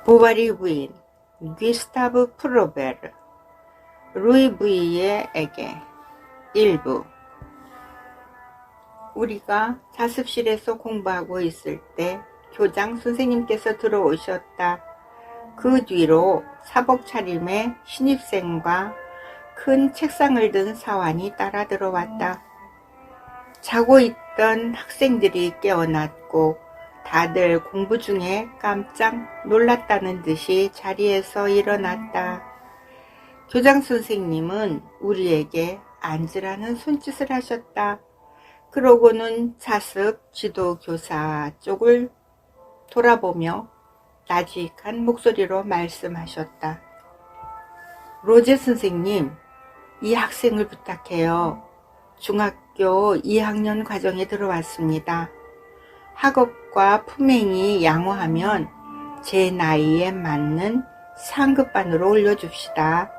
보바리 부인 귀스타브 프로베르 루이 부이에게 일부. 우리가 자습실에서 공부하고 있을 때 교장 선생님께서 들어오셨다. 그 뒤로 사복 차림의 신입생과 큰 책상을 든 사환이 따라 들어왔다. 자고 있던 학생들이 깨어났고 다들 공부 중에 깜짝 놀랐다는 듯이 자리에서 일어났다. 교장 선생님은 우리에게 앉으라는 손짓을 하셨다. 그러고는 자습 지도교사 쪽을 돌아보며 나직한 목소리로 말씀하셨다. 로제 선생님, 이 학생을 부탁해요. 중학교 2학년 과정에 들어왔습니다. 학업과 품행이 양호하면 제 나이에 맞는 상급반으로 올려줍시다.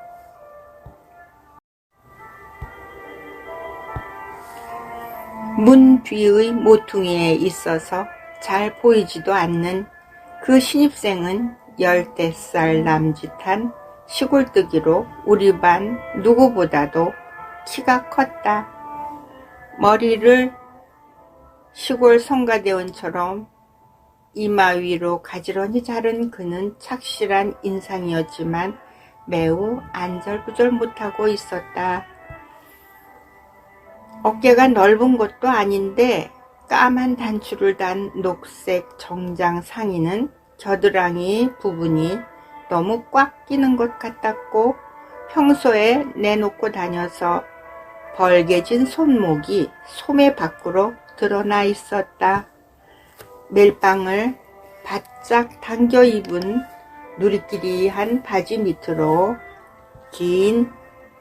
문 뒤의 모퉁이에 있어서 잘 보이지도 않는 그 신입생은 10살 남짓한 시골뜨기로 우리 반 누구보다도 키가 컸다. 머리를 시골 성가대원처럼 이마 위로 가지런히 자른 그는 착실한 인상이었지만 매우 안절부절 못하고 있었다. 어깨가 넓은 것도 아닌데 까만 단추를 단 녹색 정장 상의는 겨드랑이 부분이 너무 꽉 끼는 것 같았고 평소에 내놓고 다녀서 벌개진 손목이 소매 밖으로 드러나 있었다. 멜빵을 바짝 당겨 입은 누리끼리한 바지 밑으로 긴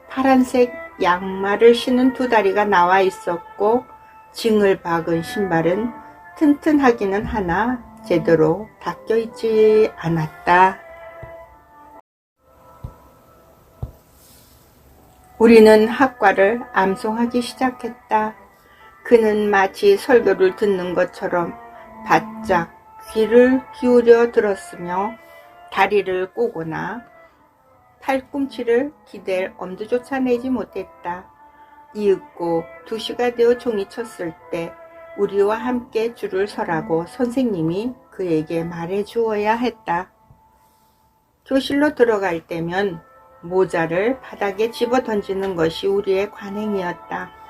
파란색 양말을 신은 두 다리가 나와 있었고 징을 박은 신발은 튼튼하기는 하나 제대로 닦여 있지 않았다. 우리는 학과를 암송하기 시작했다. 그는 마치 설교를 듣는 것처럼 바짝 귀를 기울여 들었으며 다리를 꼬거나 팔꿈치를 기댈 엄두조차 내지 못했다. 이윽고 2시가 되어 종이 쳤을 때 우리와 함께 줄을 서라고 선생님이 그에게 말해 주어야 했다. 교실로 들어갈 때면 모자를 바닥에 집어 던지는 것이 우리의 관행이었다.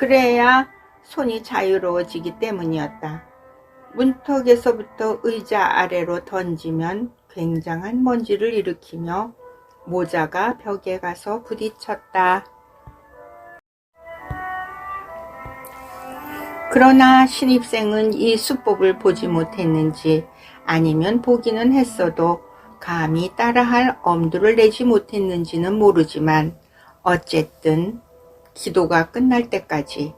그래야 손이 자유로워지기 때문이었다. 문턱에서부터 의자 아래로 던지면 굉장한 먼지를 일으키며 모자가 벽에 가서 부딪혔다. 그러나 신입생은 이 수법을 보지 못했는지 아니면 보기는 했어도 감히 따라할 엄두를 내지 못했는지는 모르지만 어쨌든 기도가 끝날 때까지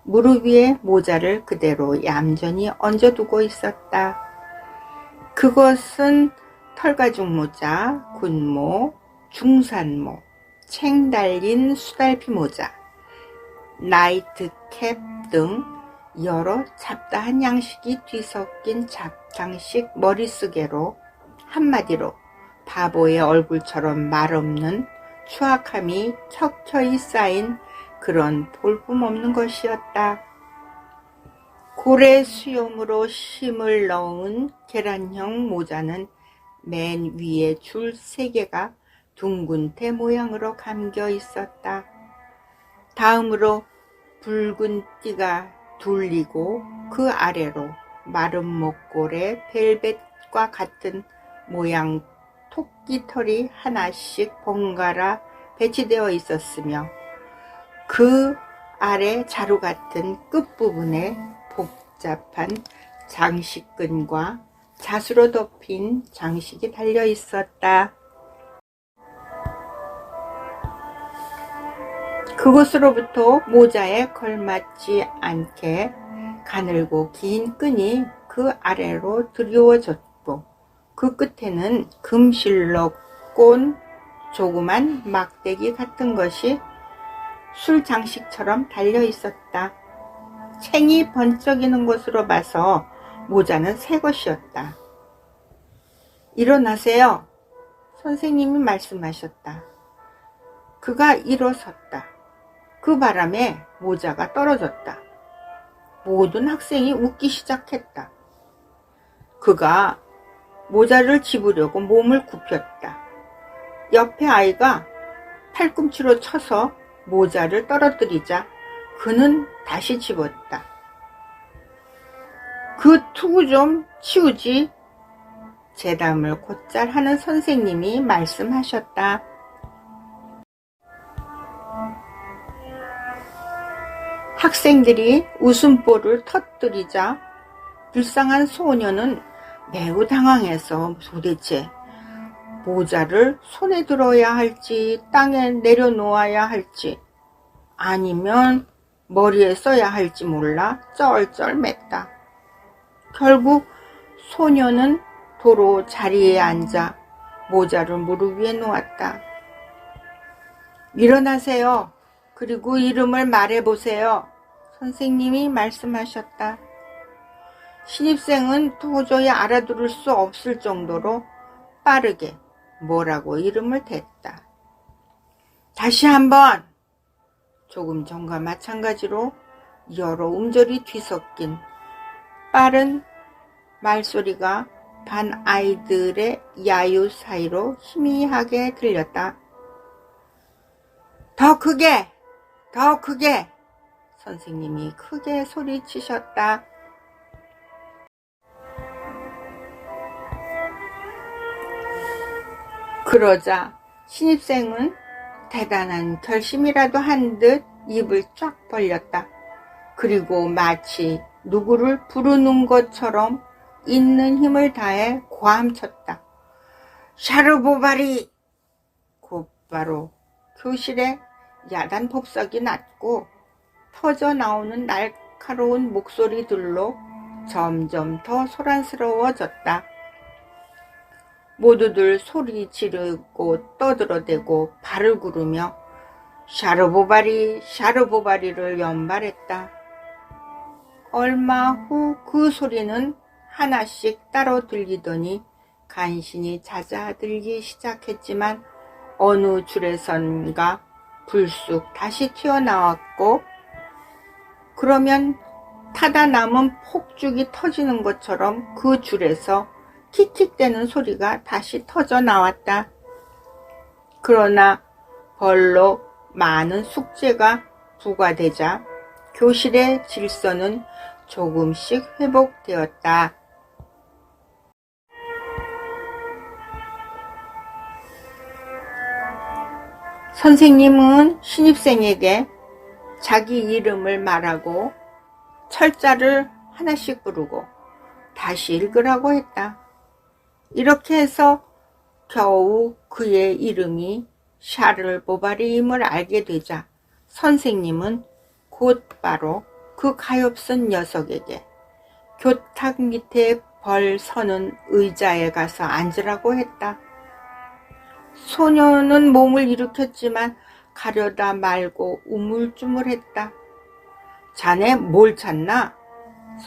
무릎 위에 모자를 그대로 얌전히 얹어두고 있었다. 그것은 털가죽 모자, 군모, 중산모, 챙 달린 수달피 모자, 나이트캡 등 여러 잡다한 양식이 뒤섞인 잡탕식 머리쓰개로 한마디로 바보의 얼굴처럼 말없는 추악함이 켜켜이 쌓인 그런 볼품없는 것이었다. 고래 수염으로 심을 넣은 계란형 모자는 맨 위에 줄 3개가 둥근 대 모양으로 감겨 있었다. 다음으로 붉은 띠가 둘리고 그 아래로 마른 목골에 벨벳과 같은 모양 토끼털이 하나씩 번갈아 배치되어 있었으며 그 아래 자루 같은 끝부분에 복잡한 장식끈과 자수로 덮인 장식이 달려 있었다. 그곳으로부터 모자에 걸맞지 않게 가늘고 긴 끈이 그 아래로 드리워졌고 그 끝에는 금실로 꼰 조그만 막대기 같은 것이 술 장식처럼 달려 있었다. 챙이 번쩍이는 것으로 봐서 모자는 새 것이었다. 일어나세요. 선생님이 말씀하셨다. 그가 일어섰다. 그 바람에 모자가 떨어졌다. 모든 학생이 웃기 시작했다. 그가 모자를 집으려고 몸을 굽혔다. 옆에 아이가 팔꿈치로 쳐서 모자를 떨어뜨리자 그는 다시 집었다. 그 투구 좀 치우지. 재담을 곧잘 하는 선생님이 말씀하셨다. 학생들이 웃음보를 터뜨리자 불쌍한 소녀는 매우 당황해서 도대체 모자를 손에 들어야 할지 땅에 내려놓아야 할지 아니면 머리에 써야 할지 몰라 쩔쩔맸다. 결국 소녀는 도로 자리에 앉아 모자를 무릎 위에 놓았다. 일어나세요. 그리고 이름을 말해보세요. 선생님이 말씀하셨다. 신입생은 도저히 알아들을 수 없을 정도로 빠르게 뭐라고 이름을 댔다. 다시 한번! 조금 전과 마찬가지로 여러 음절이 뒤섞인 빠른 말소리가 반 아이들의 야유 사이로 희미하게 들렸다. 더 크게! 더 크게! 선생님이 크게 소리치셨다. 그러자 신입생은 대단한 결심이라도 한 듯 입을 쫙 벌렸다. 그리고 마치 누구를 부르는 것처럼 있는 힘을 다해 고함쳤다. 샤르보바리! 곧바로 교실에 야단 폭삭이 났고 터져 나오는 날카로운 목소리들로 점점 더 소란스러워졌다. 모두들 소리 지르고 떠들어대고 발을 구르며 샤르보바리 샤르보바리를 연발했다. 얼마 후 그 소리는 하나씩 따로 들리더니 간신히 잦아들기 시작했지만 어느 줄에선가 불쑥 다시 튀어나왔고 그러면 타다 남은 폭죽이 터지는 것처럼 그 줄에서 킥킥대는 소리가 다시 터져 나왔다. 그러나 벌로 많은 숙제가 부과되자 교실의 질서는 조금씩 회복되었다. 선생님은 신입생에게 자기 이름을 말하고 철자를 하나씩 부르고 다시 읽으라고 했다. 이렇게 해서 겨우 그의 이름이 샤르보바리임을 알게 되자 선생님은 곧바로 그 가엾은 녀석에게 교탁 밑에 벌 서는 의자에 가서 앉으라고 했다. 소녀는 몸을 일으켰지만 가려다 말고 우물쭈물했다. 자네 뭘 찾나?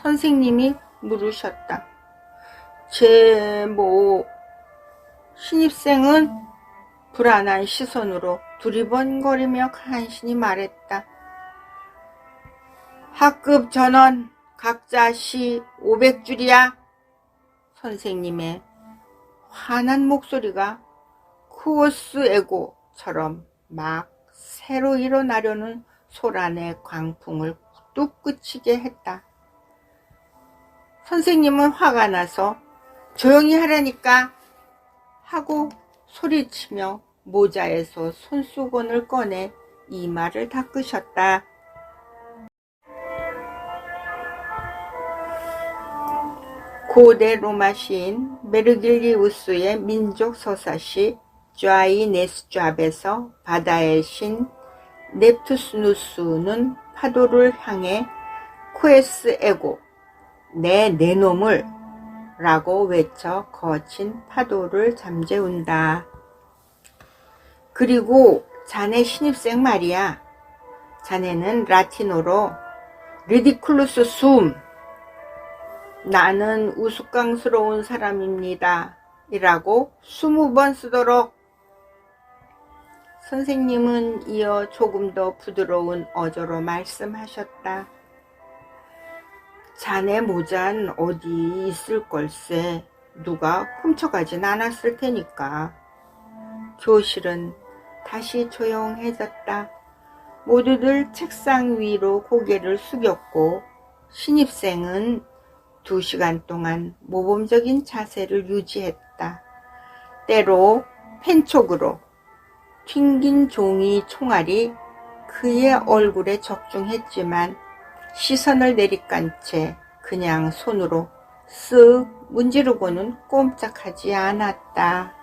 선생님이 물으셨다. 신입생은 불안한 시선으로 두리번거리며 간신히 말했다. 학급 전원 각자 시 500줄이야. 선생님의 환한 목소리가 쿠오스 에고처럼 막 새로 일어나려는 소란의 광풍을 뚝 그치게 했다. 선생님은 화가 나서 조용히 하라니까 하고 소리치며 모자에서 손수건을 꺼내 이마를 닦으셨다. 고대 로마 시인 메르길리우스의 민족 서사시 좌이 네스잡에서 바다의 신 넵투스누스는 파도를 향해 쿠에스 에고 내 놈을 라고 외쳐 거친 파도를 잠재운다. 그리고 자네 신입생 말이야. 자네는 라틴어로 리디쿨루스 숨 나는 우스꽝스러운 사람입니다 이라고 20번 쓰도록. 선생님은 이어 조금 더 부드러운 어조로 말씀하셨다. 자네 모자는 어디 있을 걸세. 누가 훔쳐가진 않았을 테니까. 교실은 다시 조용해졌다. 모두들 책상 위로 고개를 숙였고 신입생은 2시간 동안 모범적인 자세를 유지했다. 때로 펜촉으로 튕긴 종이 총알이 그의 얼굴에 적중했지만 시선을 내리깐 채 그냥 손으로 쓱 문지르고는 꼼짝하지 않았다.